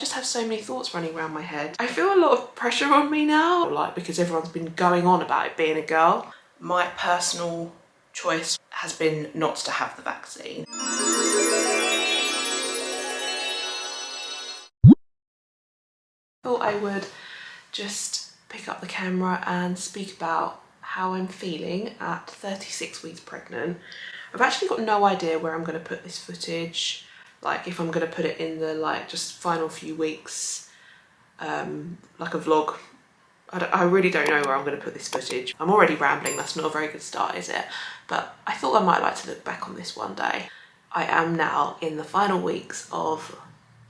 Just have so many thoughts running around my head. I feel a lot of pressure on me now, like because everyone's been going on about it being a girl. My personal choice has been not to have the vaccine. I thought I would just pick up the camera and speak about how I'm feeling at 36 weeks pregnant. I've actually got no idea where I'm going to put this footage, like if I'm going to put it in the just final few weeks, like a vlog. I really don't know where I'm going to put this footage. I'm already rambling, that's not a very good start, is it? But I thought I might like to look back on this one day. I am now in the final weeks of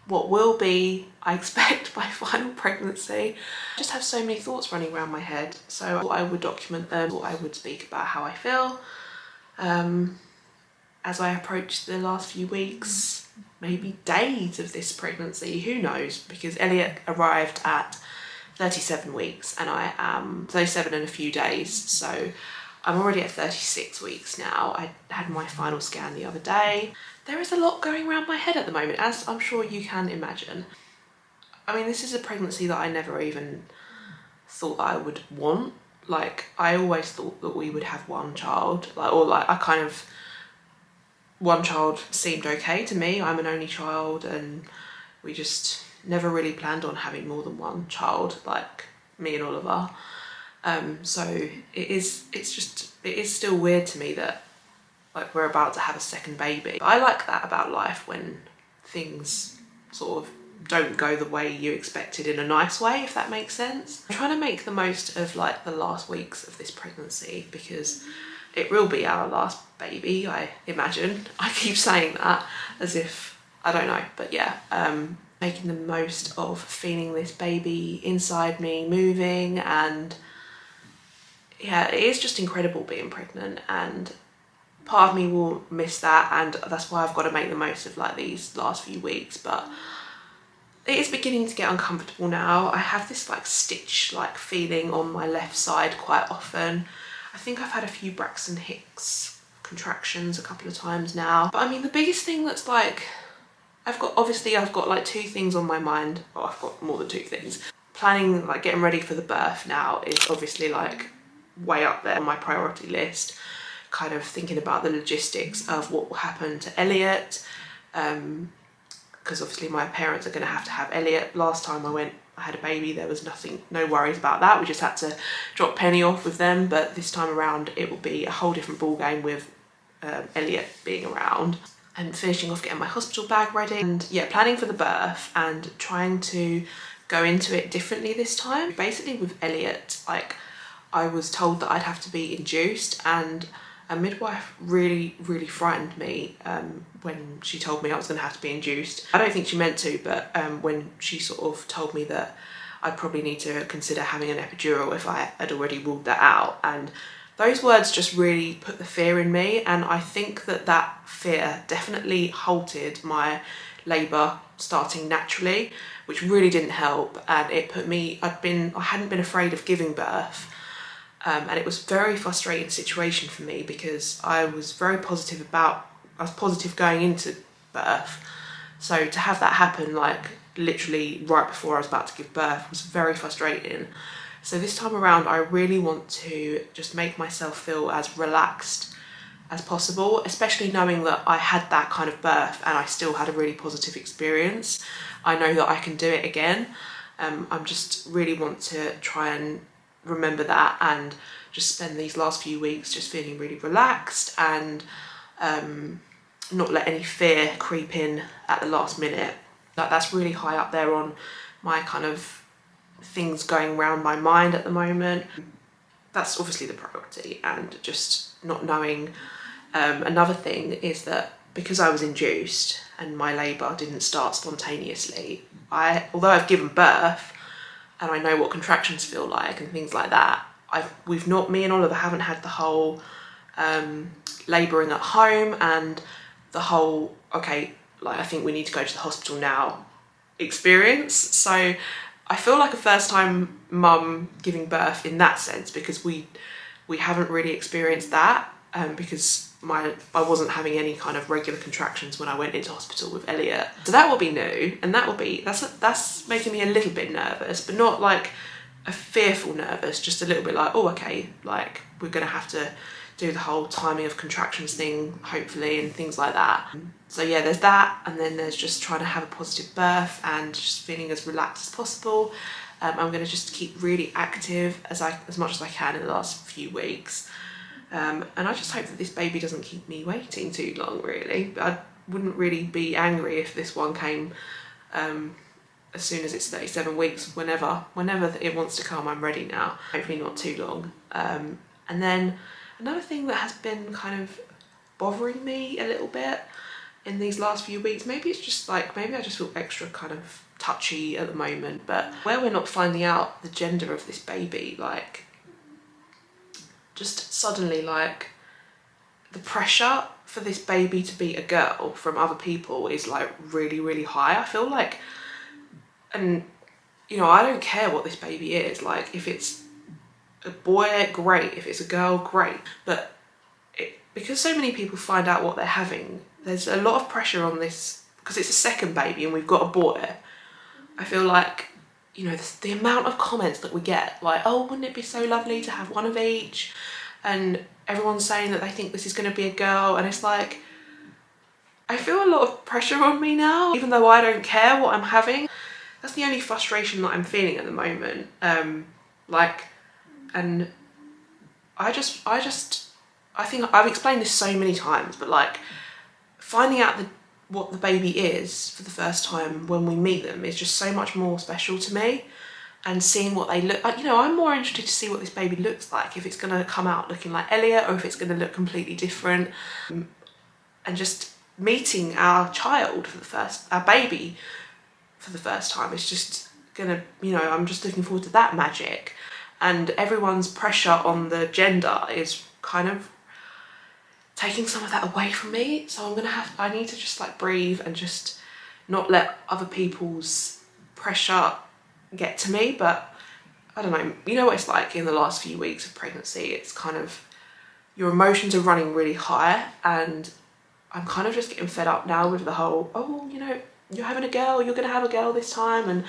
what will be, I expect, my final pregnancy. I just have so many thoughts running around my head, so I thought I would document them, or I would speak about how I feel as I approach the last few weeks, maybe days of this pregnancy, who knows, because Elliot arrived at 37 weeks and I am 37 in a few days, so I'm already at 36 weeks now. I had my final scan the other day. There is a lot going around my head at the moment, as I'm sure you can imagine. I mean, this is a pregnancy that I never even thought that I would want. Like, I always thought that we would have one child, one child seemed okay to me. I'm an only child and we just never really planned on having more than one child, like me and Oliver. So it is still weird to me that like we're about to have a second baby. But I like that about life, when things sort of don't go the way you expected in a nice way, if that makes sense. I'm trying to make the most of like the last weeks of this pregnancy, because it will be our last baby, I imagine. I keep saying that as if, I don't know, but yeah, making the most of feeling this baby inside me moving, and yeah, it is just incredible being pregnant, and part of me will miss that, and that's why I've got to make the most of like these last few weeks. But it is beginning to get uncomfortable now. I have this like stitch like feeling on my left side quite often. I think I've had a few Braxton Hicks contractions a couple of times now. But I mean, the biggest thing that's like, I've got like two things on my mind. Well, I've got more than two things. Planning, like getting ready for the birth now is obviously like way up there on my priority list. Kind of thinking about the logistics of what will happen to Elliot. Because obviously my parents are going to have Elliot. Last time I had a baby, there was no worries about that. We just had to drop Penny off with them. But this time around, it will be a whole different ball game with Elliot being around. And finishing off getting my hospital bag ready. And yeah, planning for the birth and trying to go into it differently this time. Basically with Elliot, like I was told that I'd have to be induced, and a midwife really frightened me when she told me I was going to have to be induced. I don't think she meant to, but when she sort of told me that I'd probably need to consider having an epidural if I had already ruled that out. And those words just really put the fear in me, and I think that fear definitely halted my labour starting naturally, which really didn't help. And it put me, I hadn't been afraid of giving birth. And it was a very frustrating situation for me, because I was positive going into birth. So to have that happen like literally right before I was about to give birth was very frustrating. So this time around, I really want to just make myself feel as relaxed as possible, especially knowing that I had that kind of birth and I still had a really positive experience. I know that I can do it again. I'm just really want to try and remember that, and just spend these last few weeks just feeling really relaxed, and not let any fear creep in at the last minute. That's really high up there on my kind of things going around my mind at the moment. That's obviously the priority, and just not knowing. Another thing is that because I was induced and my labour didn't start spontaneously, although I've given birth and I know what contractions feel like and things like that, me and Oliver haven't had the whole labouring at home and the whole, okay, like I think we need to go to the hospital now experience. So I feel like a first time mum giving birth in that sense, because we haven't really experienced that, because I wasn't having any kind of regular contractions when I went into hospital with Elliot. So that will be new, and that's making me a little bit nervous, but not like a fearful nervous, just a little bit like, oh, okay, like we're gonna have to do the whole timing of contractions thing, hopefully, and things like that. So yeah, there's that, and then there's just trying to have a positive birth and just feeling as relaxed as possible. I'm gonna just keep really active as much as I can in the last few weeks. And I just hope that this baby doesn't keep me waiting too long, really. I wouldn't really be angry if this one came as soon as it's 37 weeks, whenever it wants to come. I'm ready now. Hopefully not too long. And then another thing that has been kind of bothering me a little bit in these last few weeks, maybe it's just like, maybe I just feel extra kind of touchy at the moment, but where we're not finding out the gender of this baby, like, just suddenly, like, the pressure for this baby to be a girl from other people is like really, really high. I feel like, and you know, I don't care what this baby is, like, if it's a boy, great, if it's a girl, great, but because so many people find out what they're having, there's a lot of pressure on this, because it's a second baby and we've got a boy. I feel like, you know, the amount of comments that we get, like, oh, wouldn't it be so lovely to have one of each? And everyone's saying that they think this is going to be a girl, and it's like, I feel a lot of pressure on me now, even though I don't care what I'm having. That's the only frustration that I'm feeling at the moment. Like, and I think I've explained this so many times, but like, finding out what the baby is for the first time when we meet them is just so much more special to me. And seeing what they look like, you know, I'm more interested to see what this baby looks like, if it's going to come out looking like Elliot or if it's going to look completely different. And just meeting our baby for the first time is just gonna, you know, I'm just looking forward to that magic. And everyone's pressure on the gender is kind of taking some of that away from me. So I need to just like breathe and just not let other people's pressure get to me. But I don't know, you know what it's like in the last few weeks of pregnancy, it's kind of, your emotions are running really high, and I'm kind of just getting fed up now with the whole, oh, you know, you're having a girl, you're gonna have a girl this time,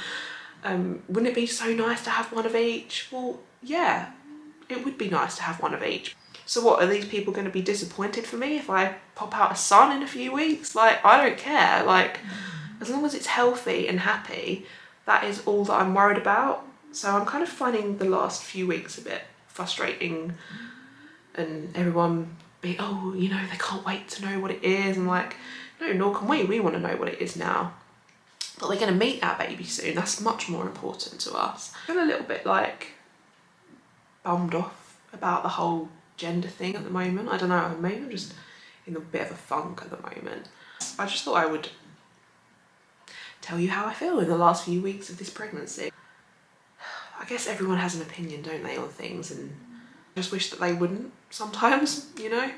and wouldn't it be so nice to have one of each? Well, yeah, it would be nice to have one of each. So what, are these people going to be disappointed for me if I pop out a son in a few weeks? Like, I don't care. Like, as long as it's healthy and happy, that is all that I'm worried about. So I'm kind of finding the last few weeks a bit frustrating, and everyone being, oh, you know, they can't wait to know what it is. And like, no, nor can we. We want to know what it is now. But we're going to meet our baby soon. That's much more important to us. I feel a little bit like bummed off about the whole gender thing at the moment. I don't know, maybe I'm just in a bit of a funk at the moment. I just thought I would tell you how I feel in the last few weeks of this pregnancy. I guess everyone has an opinion, don't they, on things, and I just wish that they wouldn't sometimes, you know.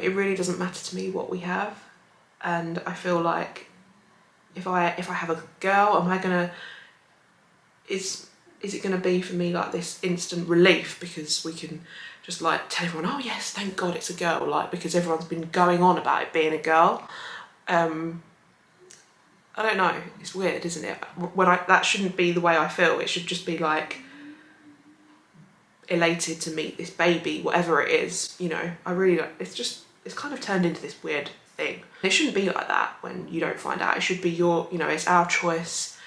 It really doesn't matter to me what we have, and I feel like if I have a girl, is it gonna be for me like this instant relief because we can just like tell everyone, oh yes, thank God it's a girl, like, because everyone's been going on about it being a girl. I don't know, it's weird, isn't it? That shouldn't be the way I feel. It should just be like elated to meet this baby, whatever it is, you know. I really don't, it's kind of turned into this weird thing. It shouldn't be like that when you don't find out. It should be it's our choice.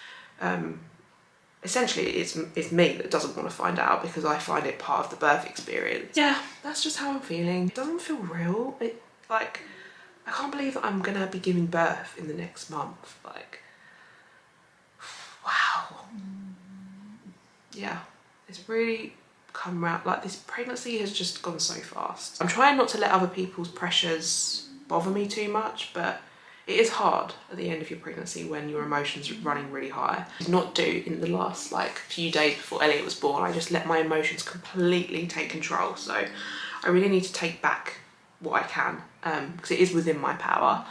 Essentially it's me that doesn't want to find out because I find it part of the birth experience. Yeah, that's just how I'm feeling. It doesn't feel real. Like, I can't believe that I'm gonna be giving birth in the next month. Like, wow. Yeah, it's really come around. Like, this pregnancy has just gone so fast. I'm trying not to let other people's pressures bother me too much, but it is hard at the end of your pregnancy when your emotions are running really high. I did not do in the last like few days before Elliot was born. I just let my emotions completely take control. So I really need to take back what I can, because it is within my power.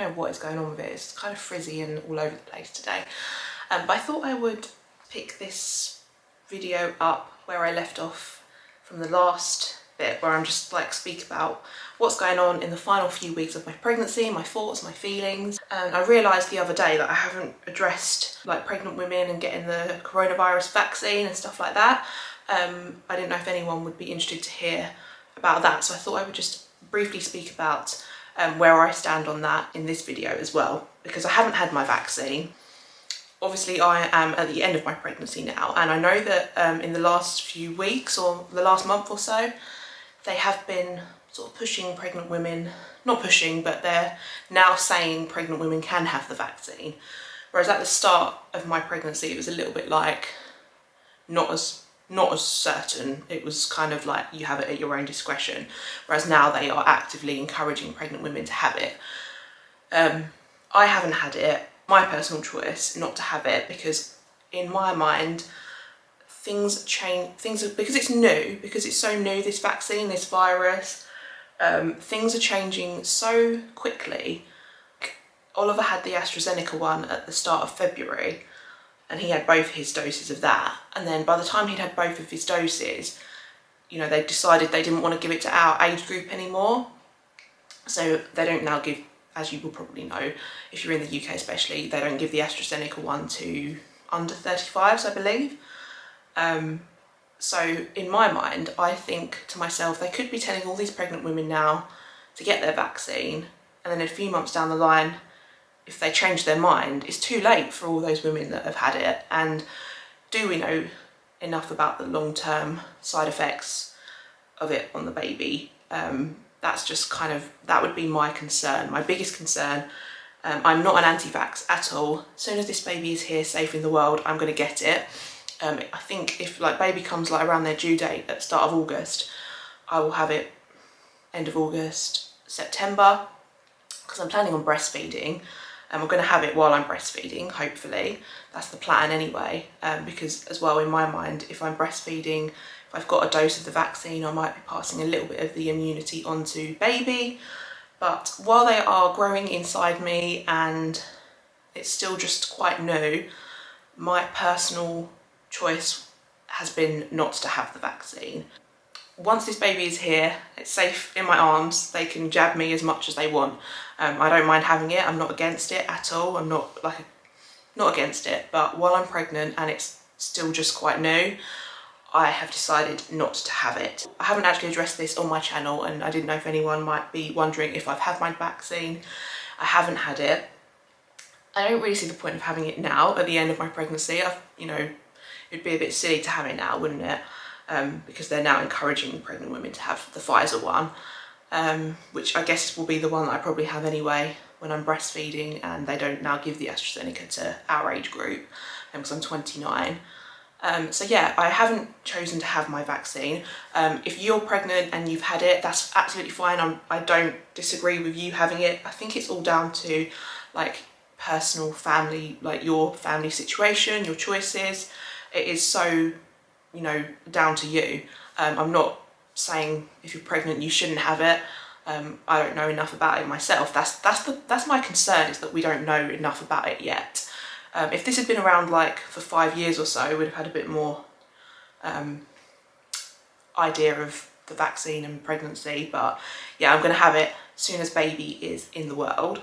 know what is going on with it. It's kind of frizzy and all over the place today. But I thought I would pick this video up where I left off from the last bit, where I'm just like speak about what's going on in the final few weeks of my pregnancy, my thoughts, my feelings. And I realised the other day that I haven't addressed like pregnant women and getting the coronavirus vaccine and stuff like that. I didn't know if anyone would be interested to hear about that, so I thought I would just briefly speak about where I stand on that in this video as well, because I haven't had my vaccine. Obviously I am at the end of my pregnancy now, and I know that in the last few weeks or the last month or so, they have been sort of pushing pregnant women, not pushing, but they're now saying pregnant women can have the vaccine. Whereas at the start of my pregnancy, it was a little bit like not as certain. It was kind of like you have it at your own discretion. Whereas now they are actively encouraging pregnant women to have it. I haven't had it, my personal choice not to have it, because in my mind, things change, because it's new, because it's so new, this vaccine, this virus, things are changing so quickly. Oliver had the AstraZeneca one at the start of February, and he had both his doses of that. And then by the time he'd had both of his doses, you know, they decided they didn't want to give it to our age group anymore. So they don't now give, as you will probably know, if you're in the UK especially, they don't give the AstraZeneca one to under 35s, I believe. So in my mind, I think to myself, they could be telling all these pregnant women now to get their vaccine, and then a few months down the line, if they change their mind, it's too late for all those women that have had it. And do we know enough about the long-term side effects of it on the baby? That's just kind of, that would be my concern, my biggest concern. I'm not an anti-vax at all. As soon as this baby is here, safe in the world, I'm going to get it. I think if like baby comes like around their due date at the start of August, I will have it end of August, September, because I'm planning on breastfeeding. And we're going to have it while I'm breastfeeding, hopefully. That's the plan anyway, because as well, in my mind, if I'm breastfeeding, if I've got a dose of the vaccine, I might be passing a little bit of the immunity onto baby. But while they are growing inside me and it's still just quite new, my personal choice has been not to have the vaccine. Once this baby is here, it's safe in my arms, they can jab me as much as they want. I don't mind having it, I'm not against it at all, I'm not against it, but while I'm pregnant and it's still just quite new, I have decided not to have it. I haven't actually addressed this on my channel, and I didn't know if anyone might be wondering if I've had my vaccine. I haven't had it. I don't really see the point of having it now at the end of my pregnancy. You know, it'd be a bit silly to have it now, wouldn't it? Because they're now encouraging pregnant women to have the Pfizer one, which I guess will be the one that I probably have anyway when I'm breastfeeding, and they don't now give the AstraZeneca to our age group, because I'm 29. So yeah, I haven't chosen to have my vaccine. If you're pregnant and you've had it, that's absolutely fine. I don't disagree with you having it. I think it's all down to like personal family, like your family situation, your choices. It is so, you know, down to you. I'm not saying if you're pregnant you shouldn't have it. I don't know enough about it myself. That's my concern, is that we don't know enough about it yet. If this had been around like for 5 years or so, we'd have had a bit more idea of the vaccine and pregnancy. But yeah, I'm going to have it as soon as baby is in the world.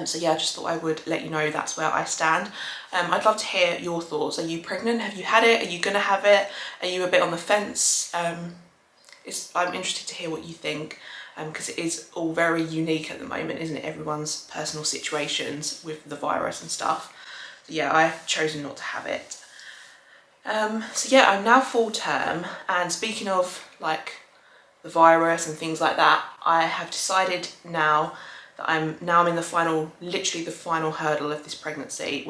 So yeah, I just thought I would let you know that's where I stand. I'd love to hear your thoughts. Are you pregnant? Have you had it? Are you going to have it? Are you a bit on the fence? I'm interested to hear what you think, because it is all very unique at the moment, isn't it? Everyone's personal situations with the virus and stuff. So yeah, I've chosen not to have it. So yeah, I'm now full term, and speaking of like the virus and things like that, I have decided now that I'm in the final, literally the final hurdle of this pregnancy.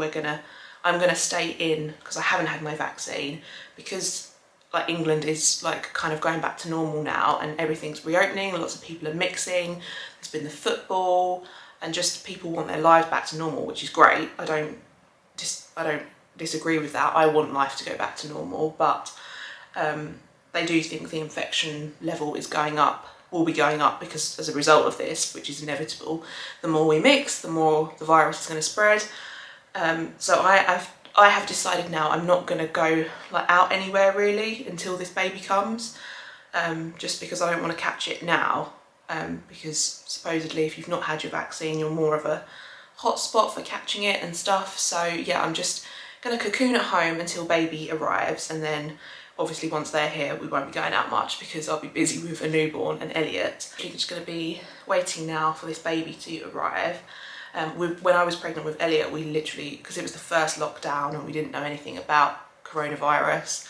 I'm gonna stay in, because I haven't had my vaccine, because like England is like kind of going back to normal now and everything's reopening, lots of people are mixing, there's been the football, and just people want their lives back to normal, which is great. I don't disagree with that. I want life to go back to normal, but they do think the infection level is going up will be going up, because as a result of this, which is inevitable, the more we mix, the more the virus is going to spread. So I have decided now I'm not going to go like out anywhere really until this baby comes, just because I don't want to catch it now, because supposedly if you've not had your vaccine you're more of a hotspot for catching it and stuff. So yeah, I'm just going to cocoon at home until baby arrives, and then obviously once they're here we won't be going out much because I'll be busy with a newborn and Elliot. I'm just going to be waiting now for this baby to arrive. When I was pregnant with Elliot, we literally, because it was the first lockdown and we didn't know anything about coronavirus,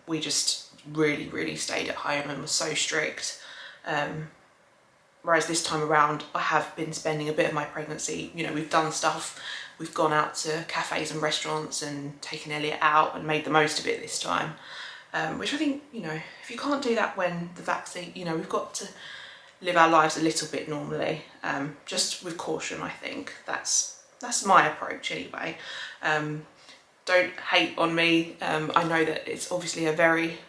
we just really stayed at home and was so strict. Whereas this time around, I have been spending a bit of my pregnancy, you know, we've done stuff, we've gone out to cafes and restaurants and taken Elliot out and made the most of it this time. Which I think, you know, if you can't do that when the vaccine, you know, we've got to live our lives a little bit normally, just with caution. I think that's my approach anyway. Don't hate on me. I know that it's obviously a very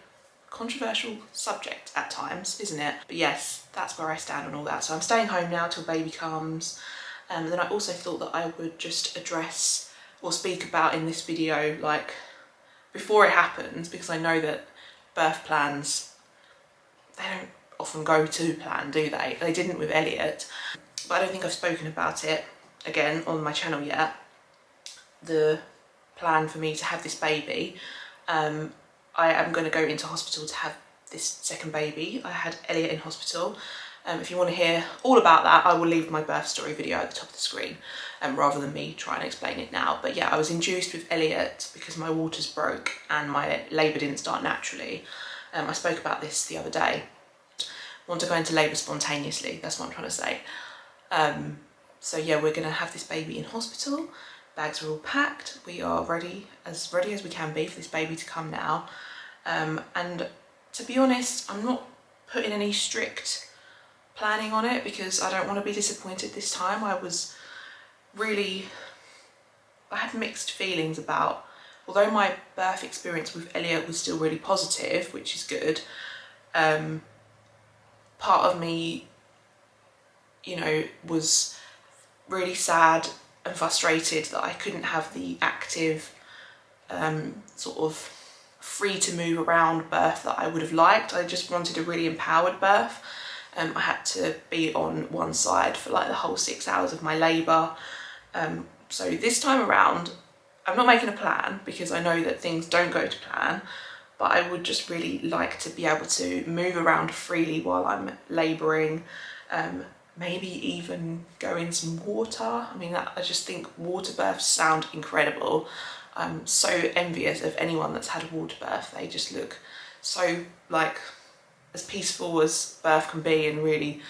controversial subject at times, isn't it? But yes, that's where I stand on all that. So I'm staying home now till baby comes. And then I also thought that I would just address or speak about in this video, like before it happens, because I know that birth plans, they don't often go to plan, do they? They didn't with Elliot, but I don't think I've spoken about it again on my channel yet. The plan for me to have this baby, I am going to go into hospital to have this second baby. I had Elliot in hospital. If you want to hear all about that, I will leave my birth story video at the top of the screen, rather than me try and explain it now. But yeah, I was induced with Elliot because my waters broke and my labour didn't start naturally. I spoke about this the other day. Want to go into labour spontaneously, that's what I'm trying to say. So yeah, we're going to have this baby in hospital. Bags are all packed. We are ready as we can be for this baby to come now. And to be honest, I'm not putting any strict planning on it because I don't want to be disappointed this time. I had mixed feelings about, although my birth experience with Elliot was still really positive, which is good, part of me, you know, was really sad and frustrated that I couldn't have the active, sort of free to move around birth that I would have liked. I just wanted a really empowered birth. I had to be on one side for like the whole 6 hours of my labour. So this time around, I'm not making a plan because I know that things don't go to plan, but I would just really like to be able to move around freely while I'm labouring, maybe even go in some water. I mean, I just think water births sound incredible. I'm so envious of anyone that's had a water birth. They just look so like as peaceful as birth can be and really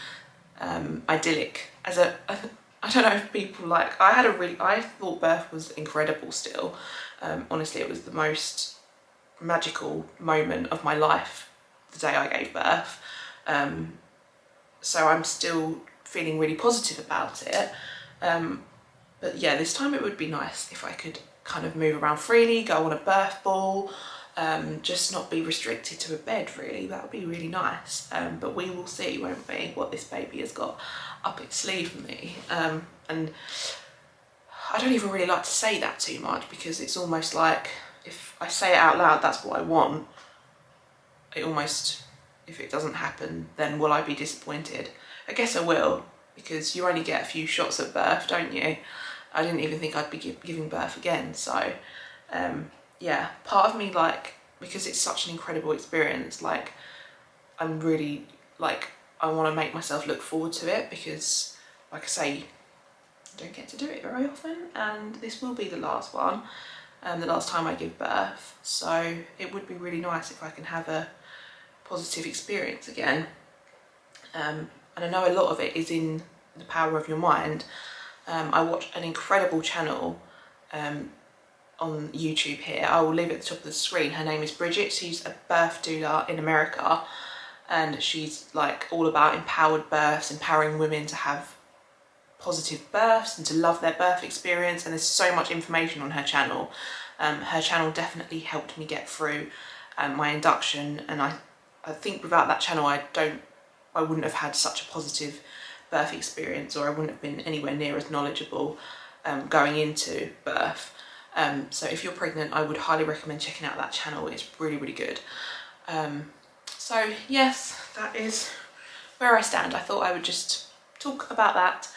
idyllic. I don't know if people like, I thought birth was incredible still. Honestly, it was the most magical moment of my life, the day I gave birth. So I'm still feeling really positive about it. But yeah, this time it would be nice if I could kind of move around freely, go on a birth ball, just not be restricted to a bed really. That would be really nice. But we will see, won't we, what this baby has got up its sleeve for me. And I don't even really like to say that too much because it's almost like if I say it out loud, that's what I want. It almost, if it doesn't happen, then will I be disappointed? I guess I will, because you only get a few shots at birth, don't you? I didn't even think I'd be giving birth again. So yeah, part of me, like, because it's such an incredible experience, like, I'm really, like, I want to make myself look forward to it because, like I say, I don't get to do it very often, and this will be the last one, the last time I give birth. So it would be really nice if I can have a positive experience again. And I know a lot of it is in the power of your mind. I watch an incredible channel on YouTube here. I will leave it at the top of the screen. Her name is Bridget. She's a birth doula in America, and she's like all about empowered births, empowering women to have positive births and to love their birth experience. And there's so much information on her channel. Her channel definitely helped me get through my induction, and I think without that channel I don't I wouldn't have had such a positive birth experience, or I wouldn't have been anywhere near as knowledgeable going into birth. So if you're pregnant, I would highly recommend checking out that channel. It's really, really good. So yes, that is where I stand. I thought I would just talk about that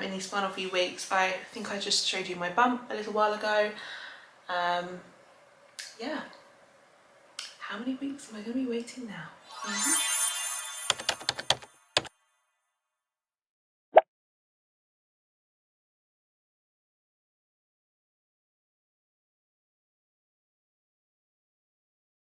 in these final few weeks. I think I just showed you my bump a little while ago. Yeah. How many weeks am I going to be waiting now?